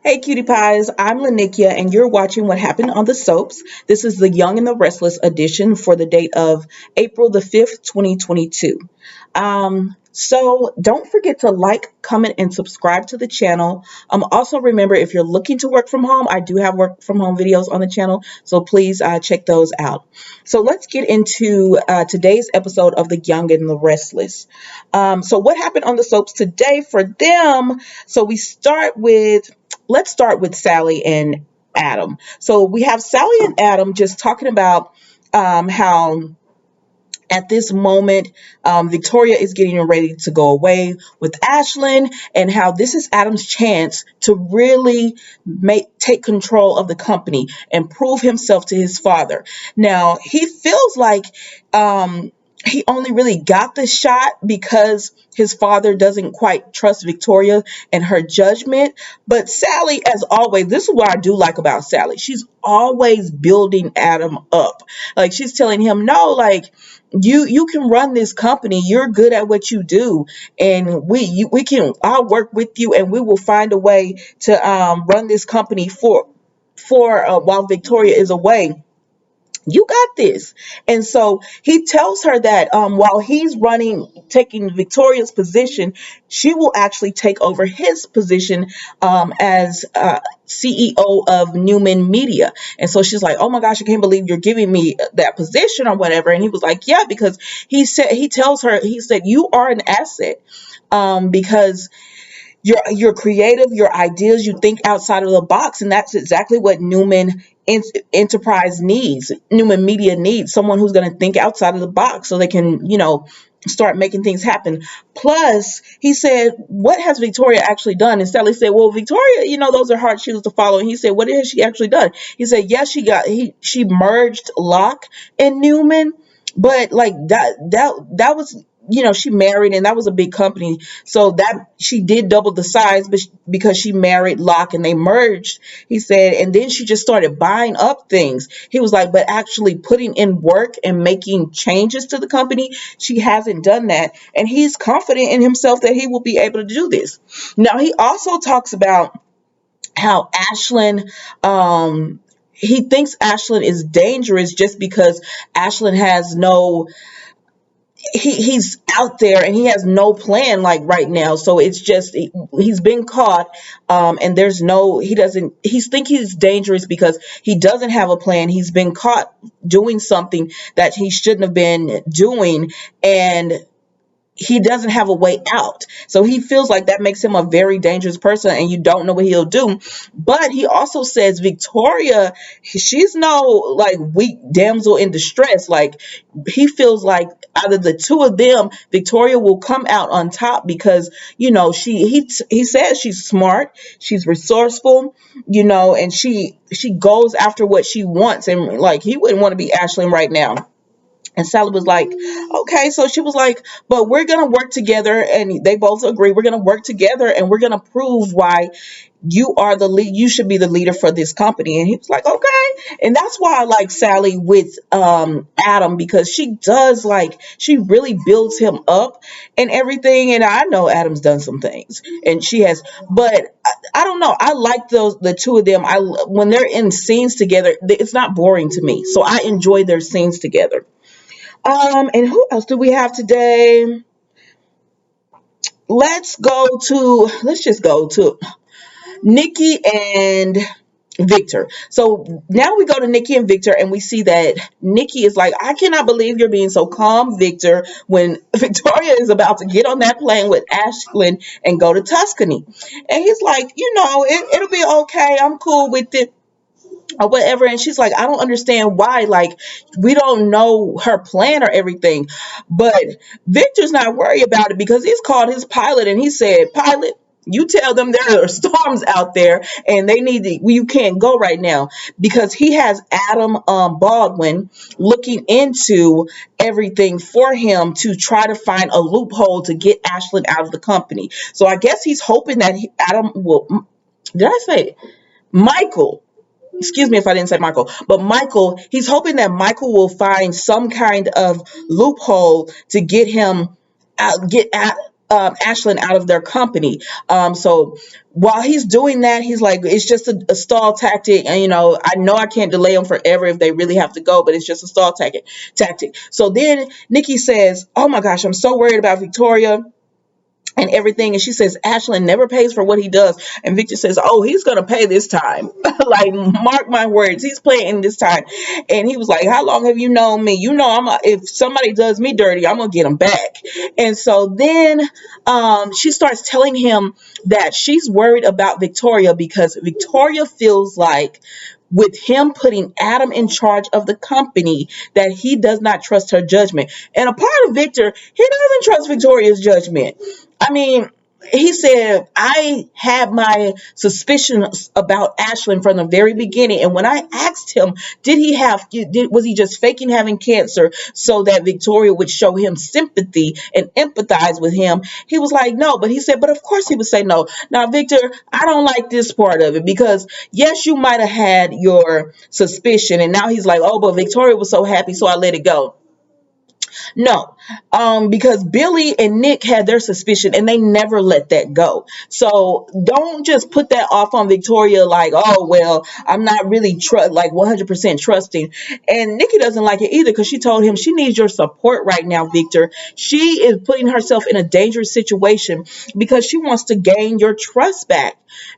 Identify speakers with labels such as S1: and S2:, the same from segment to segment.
S1: Hey cutie pies, I'm Lanikia and you're watching What Happened on the Soaps. This is the Young and the Restless edition for the date of April the 5th, 2022. So don't forget to like, comment, and subscribe to the channel. Also remember, if you're looking to work from home, I do have work from home videos on the channel, so please check those out. So let's get into today's episode of the Young and the Restless. So what happened on the soaps today for them? So let's start with Sally and Adam. So we have Sally and Adam just talking about how at this moment, Victoria is getting ready to go away with Ashland, and how this is Adam's chance to really take control of the company and prove himself to his father. Now, he feels like he only really got the shot because his father doesn't quite trust Victoria and her judgment. But Sally, as always, this is what I do like about Sally. She's always building Adam up. Like, she's telling him, no, like, you can run this company. You're good at what you do, and I'll work with you, and we will find a way to run this company for while Victoria is away. You got this. And so he tells her that while he's taking Victoria's position, she will actually take over his position as CEO of Newman Media. And so she's like, oh my gosh, I can't believe you're giving me that position or whatever. And he was like, yeah, because he tells her, he said, you are an asset because you're creative, your ideas, you think outside of the box, and that's exactly what Newman Enterprise needs. Newman Media needs someone who's going to think outside of the box so they can, start making things happen. Plus, he said, what has Victoria actually done? And Sally said, well, Victoria, those are hard shoes to follow. And he said, what has she actually done? He said, yes, she merged Locke and Newman, but like that was, she married, and that was a big company. So that she did double the size, but because she married Locke and they merged, he said, and then she just started buying up things. He was like, but actually putting in work and making changes to the company, she hasn't done that. And he's confident in himself that he will be able to do this. Now, he also talks about how Ashland, he thinks Ashland is dangerous just because Ashland has no, he's out there and he has no plan like right now. So it's just he's been caught, and there's no, he's dangerous because he doesn't have a plan. He's been caught doing something that he shouldn't have been doing, and he doesn't have a way out. So he feels like that makes him a very dangerous person, and you don't know what he'll do. But he also says Victoria, she's no like weak damsel in distress. Like, he feels like out of the two of them, Victoria will come out on top because, he says she's smart, she's resourceful, and she goes after what she wants. And like, he wouldn't want to be Ashland right now. And Sally was like, okay. So she was like, but we're going to work together. And they both agree, we're going to work together and we're going to prove why you are the lead. You should be the leader for this company. And he was like, okay. And that's why I like Sally with Adam, because she really builds him up and everything. And I know Adam's done some things and she has, but I don't know. I like the two of them. When they're in scenes together, it's not boring to me. So I enjoy their scenes together. And who else do we have today? Let's just go to Nikki and Victor. So now we go to Nikki and Victor, and we see that Nikki is like, I cannot believe you're being so calm, Victor, when Victoria is about to get on that plane with Ashland and go to Tuscany. And he's like, it'll be okay. I'm cool with it, or whatever. And she's like, I don't understand why, like, we don't know her plan or everything. But Victor's not worried about it because he's called his pilot and he said, pilot, you tell them there are storms out there and you can't go right now, because he has Adam Baldwin looking into everything for him to try to find a loophole to get Ashland out of the company. So I guess he's hoping that Adam will, did I say Michael? Excuse me if I didn't say Michael, but Michael, he's hoping that Michael will find some kind of loophole to get him out, Ashland out of their company. So while he's doing that, he's like, it's just a stall tactic. And, I know I can't delay them forever if they really have to go, but it's just a stall tactic. So then Nikki says, oh my gosh, I'm so worried about Victoria and everything. And she says, Ashland never pays for what he does. And Victor says, oh, he's going to pay this time. Like, mark my words, he's paying this time. And he was like, how long have you known me? If somebody does me dirty, I'm going to get them back. And so then she starts telling him that she's worried about Victoria because Victoria feels like with him putting Adam in charge of the company, that he does not trust her judgment. And a part of Victor, he doesn't trust Victoria's judgment. I mean, he said, I had my suspicions about Ashland from the very beginning. And when I asked him, was he just faking having cancer so that Victoria would show him sympathy and empathize with him? He was like, no. But he said, but of course he would say no. Now, Victor, I don't like this part of it because, yes, you might have had your suspicion. And now he's like, oh, but Victoria was so happy, so I let it go. No, because Billy and Nick had their suspicion and they never let that go. So don't just put that off on Victoria like, oh, well, I'm not really like 100% trusting. And Nikki doesn't like it either because she told him she needs your support right now, Victor. She is putting herself in a dangerous situation because she wants to gain your trust back.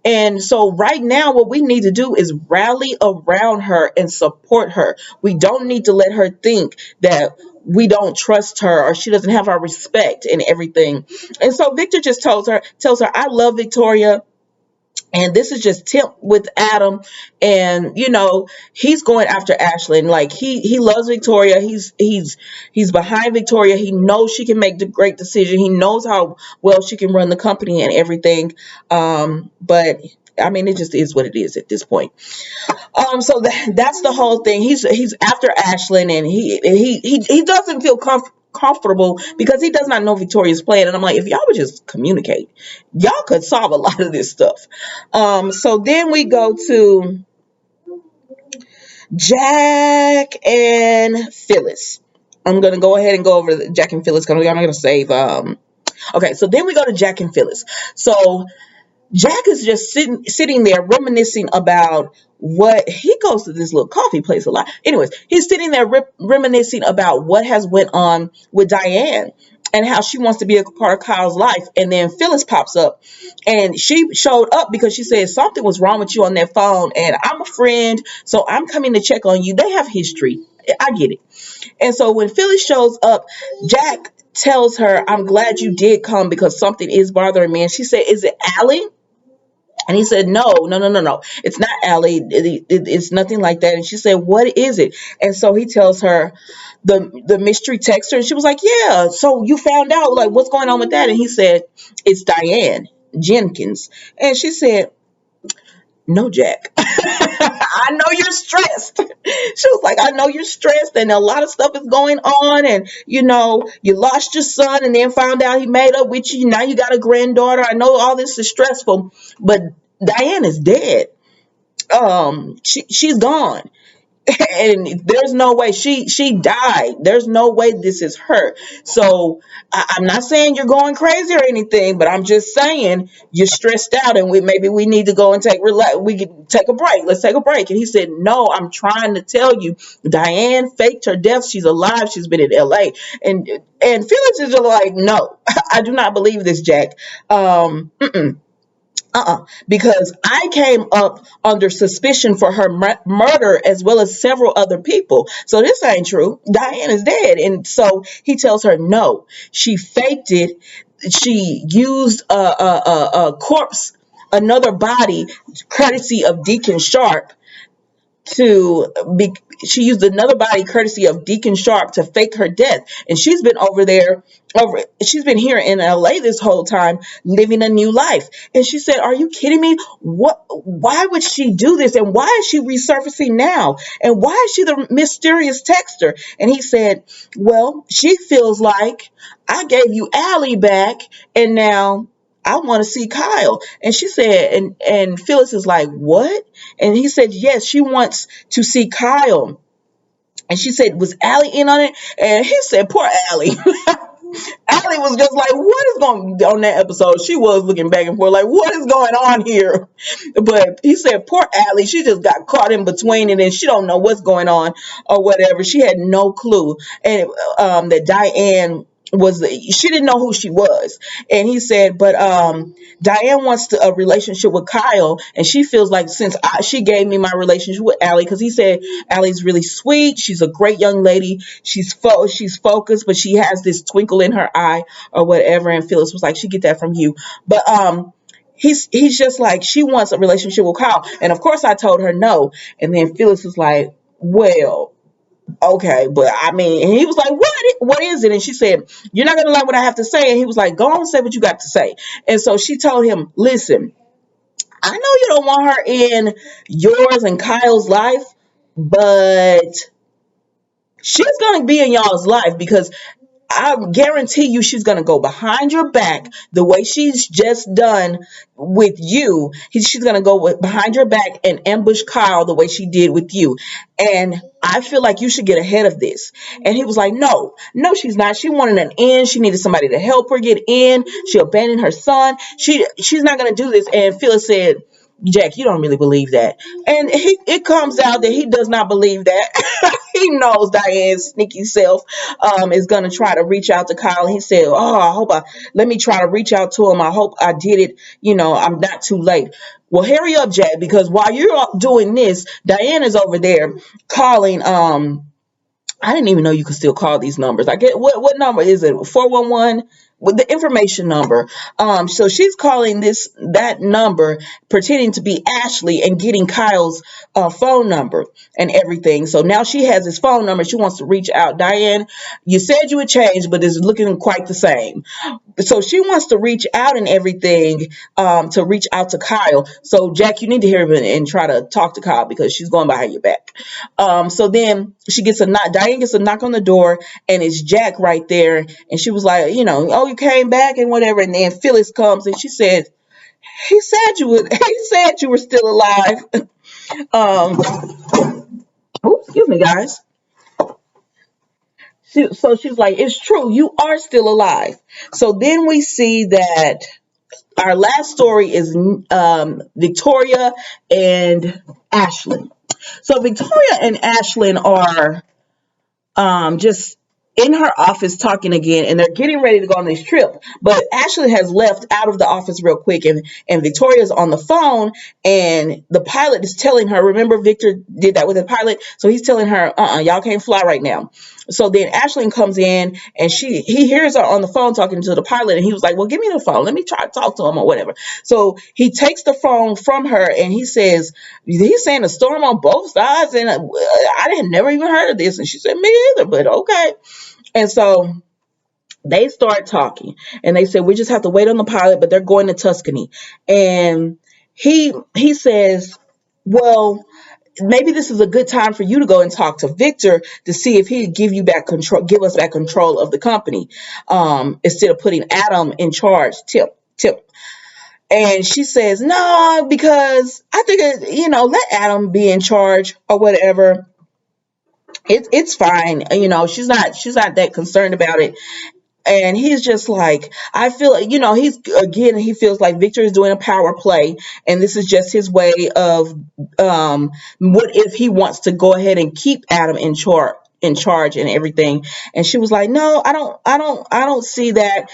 S1: And so right now, what we need to do is rally around her and support her. We don't need to let her think that we don't trust her or she doesn't have our respect and everything. And so Victor just tells her, I love Victoria. And this is just Tim with Adam. And, he's going after Ashland. Like he loves Victoria. He's behind Victoria. He knows she can make the great decision. He knows how well she can run the company and everything. But I mean, it just is what it is at this point. So that's the whole thing. He's after Ashland, and he doesn't feel comfortable because he does not know Victoria's plan. And I'm like, if y'all would just communicate, y'all could solve a lot of this stuff. So then we go to Jack and Phyllis. I'm gonna go ahead and go over Jack and Phyllis. I'm not gonna save. Okay, so then we go to Jack and Phyllis. So Jack is just sitting there reminiscing about what he goes to this little coffee place a lot. Anyways, he's sitting there reminiscing about what has went on with Diane and how she wants to be a part of Kyle's life. And then Phyllis pops up, and she showed up because she said something was wrong with you on that phone, and I'm a friend, so I'm coming to check on you. They have history. I get it. And so when Phyllis shows up, Jack tells her, I'm glad you did come because something is bothering me. And she said, is it Allie? And he said, no. It's not Allie. It's nothing like that. And she said, what is it? And so he tells her the mystery texter. And she was like, yeah. So you found out, like, what's going on with that? And he said, it's Diane Jenkins. And she said, no, Jack. I know you're stressed. She was like, I know you're stressed and a lot of stuff is going on. And, you lost your son and then found out he made up with you. Now you got a granddaughter. I know all this is stressful, but Diane is dead. She's gone. And there's no way she died. There's no way this is her. So I'm not saying you're going crazy or anything, but I'm just saying you're stressed out, and maybe we need to go and we can take a break. Let's take a break. And he said, no, I'm trying to tell you, Diane faked her death. She's alive. She's been in LA. And Felix is just like, no, I do not believe this, Jack. Because I came up under suspicion for her murder as well as several other people. So this ain't true. Diane is dead. And so he tells her, no, she faked it. She used a corpse, another body, courtesy of Deacon Sharp, she used another body courtesy of Deacon Sharp to fake her death. And she's been she's been here in LA this whole time living a new life. And she said, are you kidding me? Why would she do this? And why is she resurfacing now? And why is she the mysterious texter? And he said, well, she feels like I gave you Allie back and now I want to see Kyle. And she said, and Phyllis is like, what? And he said, yes, she wants to see Kyle. And she said, was Allie in on it? And he said, poor Allie. Allie was just like, what is going on that episode? She was looking back and forth like, what is going on here? But he said, poor Allie, she just got caught in between it and she don't know what's going on or whatever. She had no clue. And that Diane she didn't know who she was. And he said, but Diane wants a relationship with Kyle, and she feels like since she gave me my relationship with Allie, because he said Allie's really sweet, she's a great young lady, she's focused, but she has this twinkle in her eye or whatever. And Phyllis was like, she get that from you. But he's just like, she wants a relationship with Kyle, and of course I told her no. And then Phyllis was like, well, okay, but I mean, and he was like, what is it? And she said, you're not gonna like what I have to say. And he was like, go on and say what you got to say. And so she told him, listen, I know you don't want her in yours and Kyle's life, but she's gonna be in y'all's life, because I guarantee you she's going to go behind your back the way she's just done with you. She's going to go behind your back and ambush Kyle the way she did with you. And I feel like you should get ahead of this. And he was like, no, she's not. She wanted an in. She needed somebody to help her get in. She abandoned her son. She's not going to do this. And Phyllis said, Jack, you don't really believe that. And it comes out that he does not believe that. He knows Diane's sneaky self is going to try to reach out to Kyle. And he said, oh, let me try to reach out to him. I hope I did it. I'm not too late. Well, hurry up, Jack, because while you're doing this, Diane is over there calling, I didn't even know you could still call these numbers. I get what number is it? 411 with the information number. So she's calling that number, pretending to be Ashley and getting Kyle's phone number and everything. So now she has his phone number. She wants to reach out. Diane, you said you would change, but it's looking quite the same. So she wants to reach out and everything, to reach out to Kyle. So Jack, you need to hear him and try to talk to Kyle, because she's going behind your back. So then she gets a knock. Diane gets a knock on the door, and it's Jack right there. And she was like, oh, you came back and whatever. And then Phyllis comes and she said, he said you were still alive. Excuse me, guys. So she's like, it's true, you are still alive. So then we see that our last story is Victoria and Ashland. So Victoria and Ashland are just in her office talking again, and they're getting ready to go on this trip. But Ashley has left out of the office real quick, and Victoria's on the phone, and the pilot is telling her, remember Victor did that with the pilot? So he's telling her, y'all can't fly right now. So then Ashley comes in, and he hears her on the phone talking to the pilot, and he was like, well, give me the phone. Let me try to talk to him or whatever. So he takes the phone from her, and he's saying a storm on both sides, and I had never even heard of this. And she said, me either, but okay. And so they start talking, and they said, we just have to wait on the pilot, but they're going to Tuscany. And he says, well, maybe this is a good time for you to go and talk to Victor to see if he'd give us back control of the company, instead of putting Adam in charge. Tip. And she says, no, because I think, let Adam be in charge or whatever. It's fine. She's not that concerned about it. And he's just like, I feel, he feels like Victor is doing a power play, and this is just his way of, what if he wants to go ahead and keep Adam in charge and everything. And she was like, no, I don't see that.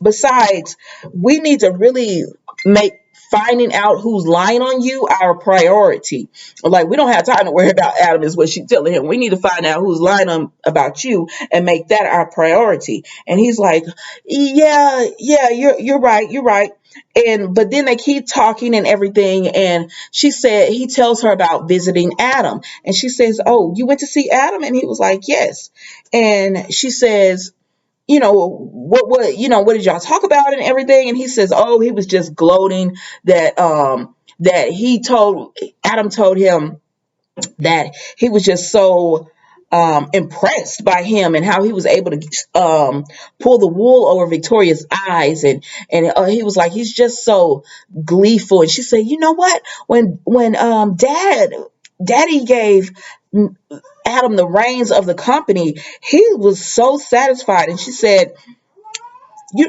S1: Besides, we need to really make finding out who's lying on you our priority. Like, we don't have time to worry about Adam, is what she's telling him. We need to find out who's lying about you and make that our priority. And he's like, yeah, you're right. But then they keep talking and everything. And he tells her about visiting Adam. And she says, oh, you went to see Adam? And he was like, yes. And she says, what did y'all talk about and everything? And he says, oh, he was just gloating that Adam told him that he was just so impressed by him and how he was able to pull the wool over Victoria's eyes, and he was like, he's just so gleeful. And she said, you know what, when daddy gave Adam the reins of the company, he was so satisfied. And she said,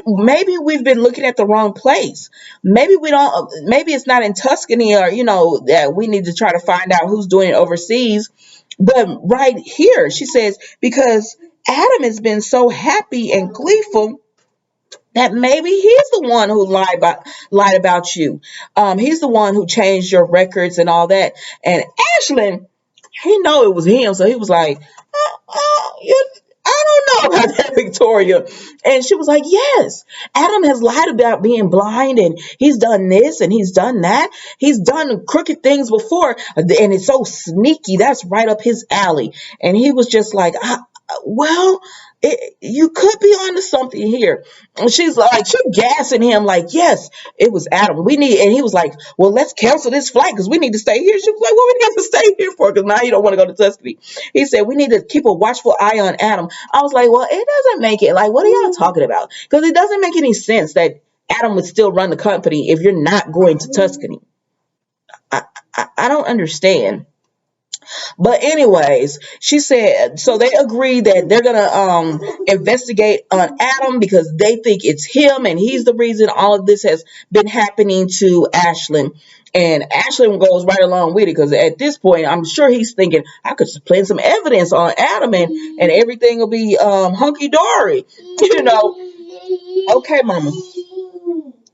S1: maybe we've been looking at the wrong place. Maybe we don't, maybe it's not in Tuscany, or, that we need to try to find out who's doing it overseas. But right here, she says, because Adam has been so happy and gleeful that maybe he's the one who lied about you. He's the one who changed your records and all that. And Ashland, he know it was him, so he was like, I don't know about that, Victoria. And she was like, yes, Adam has lied about being blind, and he's done this and he's done that. He's done crooked things before, and it's so sneaky. That's right up his alley. And he was just like, well, you could be onto something here. And she's gassing him like, yes, it was Adam. And he was like, well, let's cancel this flight because we need to stay here. She was like, well, we need to stay here for, because now you don't want to go to Tuscany. He said, we need to keep a watchful eye on Adam. I was like, well, it doesn't make it, like, what are y'all talking about? Because it doesn't make any sense that Adam would still run the company if you're not going to Tuscany. I don't understand. But anyways, she said, so they agree that they're gonna investigate on Adam because they think it's him and he's the reason all of this has been happening to Ashland. And Ashland goes right along with it because at this point, I'm sure he's thinking, I could plant some evidence on Adam, and everything will be hunky dory. Okay, mama,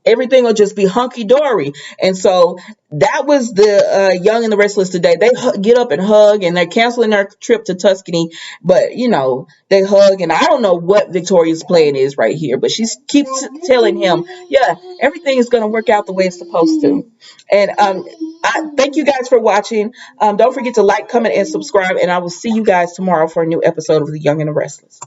S1: everything will just be hunky dory. And so that was the Young and the Restless today. They get up and hug, and they're canceling their trip to Tuscany. But they hug, and I don't know what Victoria's plan is right here, but she keeps telling him, yeah, everything is going to work out the way it's supposed to. And I thank you guys for watching. Don't forget to like, comment, and subscribe, and I will see you guys tomorrow for a new episode of the Young and the Restless.